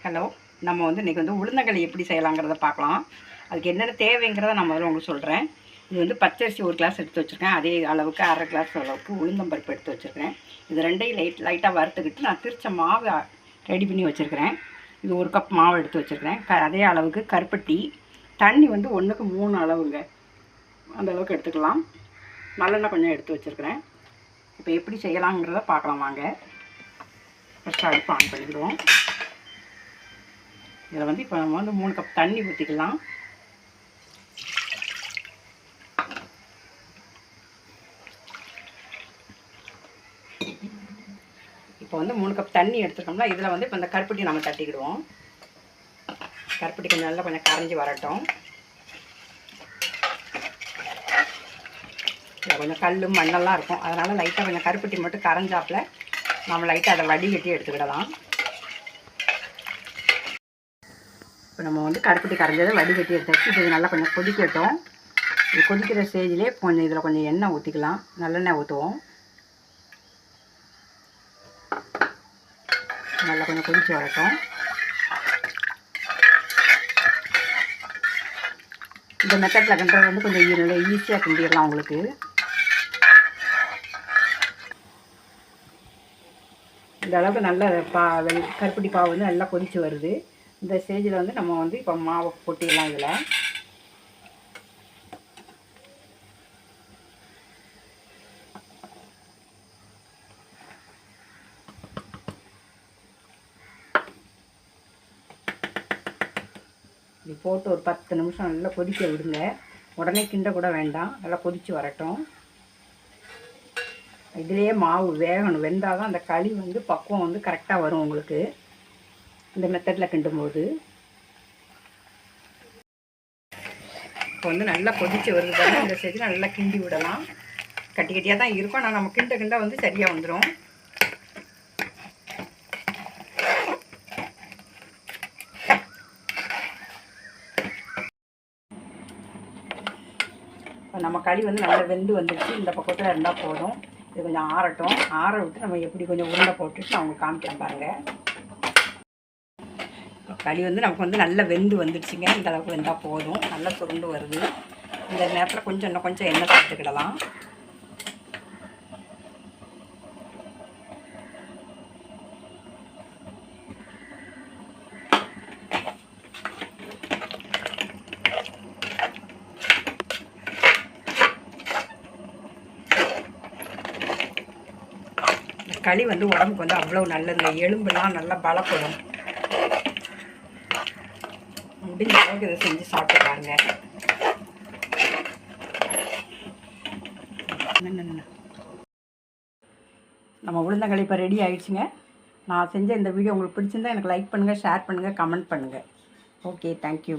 Hello, நம்ம இன்றைக்கி உளுந்தங்களி எப்படி செய்யலாங்கிறத பார்க்கலாம். அதுக்கு என்னென்ன தேவைங்கிறத நான் முதல்ல உங்களுக்கு சொல்கிறேன். இது பச்சரிசி 1 கிளாஸ் எடுத்து வச்சுருக்கேன். அதே அளவுக்கு 1/2 கிளாஸ் அளவுக்கு உளுந்தம்பருப்பு எடுத்து வச்சுருக்கேன். இது ரெண்டையும் லைட்டாக வறுத்துக்கிட்டு நான் திரிச்ச மாவு ரெடி பண்ணி வச்சுருக்கிறேன். இது 1 கப் மாவு எடுத்து வச்சுருக்கிறேன். அதே அளவுக்கு கருப்பட்டி, தண்ணி 1க்கு 3 அளவுங்க, அந்த அளவுக்கு எடுத்துக்கலாம். நல்லெண்ணெய் கொஞ்சம் எடுத்து வச்சுருக்கிறேன். இப்போ எப்படி செய்யலாங்கிறத பார்க்கலாம் வாங்க. ஃபஸ்ட்டு அடுப்பு ஆன் பண்ணிவிடுவோம். இதில் இப்போ நம்ம 3 கப் தண்ணி ஊற்றிக்கலாம். இப்போ 3 கப் தண்ணி எடுத்துட்டோம்னா இதில் இப்போ இந்த கருப்பட்டி நம்ம தட்டிக்கிடுவோம். கருப்பட்டி கொஞ்சம் கரைஞ்சி வரட்டும். இதில் கொஞ்சம் கல் மண்ணெல்லாம் இருக்கும், அதனால் லைட்டாக கொஞ்சம் கருப்பட்டி மட்டும் கரைஞ்சாப்பில் நம்ம லைட்டாக அதை வடிகட்டி எடுத்துக்கிடலாம். இப்போ நம்ம கருப்பட்டி கரைஞ்சதை வடிகட்டி எடுத்தாச்சு. இது நல்லா கொஞ்சம் கொதிக்கட்டும். இது கொதிக்கிற ஸ்டேஜ்லேயே இதில் கொஞ்சம் எண்ணெய் ஊற்றிக்கலாம். நல்லெண்ணெய் ஊற்றுவோம். நல்லா கொஞ்சம் கொதித்து வரட்டும். இந்த மெத்தடில் கிண்டுறது கொஞ்சம் நல்லா ஈஸியாக கிண்டிடலாம் உங்களுக்கு. இந்த அளவுக்கு நல்ல கருப்பட்டி பாவு நல்லா கொதித்து வருது. இந்த ஸ்டேஜில் நம்ம இப்போ மாவை கொட்டிடலாம். இதில் இது போட்டு ஒரு 10 நிமிஷம் நல்லா கொதிக்க விடுங்க. உடனே கிண்ட கூட வேண்டாம், நல்லா கொதித்து வரட்டும். இதிலேயே மாவு வேகணும். வெந்தால் தான் அந்த களி பக்குவம் கரெக்டாக வரும் உங்களுக்கு. இந்த மெத்தடில் கிண்டும்போது இப்போ நல்லா கொதித்து வருது. இந்த ஸ்டேஜில் நல்லா கிண்டி விடலாம். கட்டி கட்டியாக தான் இருக்கும், ஆனால் நம்ம கிண்ட சரியாக வந்துடும். இப்போ நம்ம களி நல்லா வெந்து வந்துடுச்சு. இந்த பக்கத்தில் இருந்தால் போதும். இது கொஞ்சம் ஆறட்டும். ஆற விட்டு நம்ம எப்படி கொஞ்சம் உருண்டை போட்டுட்டு நான் உங்களுக்கு காமிக்கிறேன் பாருங்கள். களி நமக்கு நல்லா வெந்து வந்துடுச்சுங்க. இந்த அளவுக்கு வெந்தால் போதும். நல்லா சுருண்டு வருது. இந்த நேரத்தில் இன்னும் கொஞ்சம் எண்ணெய் சேர்த்துக்கிடலாம். களி உடம்புக்கு அவ்வளோ நல்லது. இந்த எலும்புலாம் நல்லா பலப்படும். முடிஞ்ச அளவுக்கு இதை செஞ்சு சாப்பிட்டு பாருங்க. நம்ம உளுந்தங்களி இப்போ ரெடி ஆகிடுச்சுங்க. நான் செஞ்ச இந்த வீடியோ உங்களுக்கு பிடிச்சிருந்தா எனக்கு லைக் பண்ணுங்கள், ஷேர் பண்ணுங்கள், கமெண்ட் பண்ணுங்கள். Okay, thank you.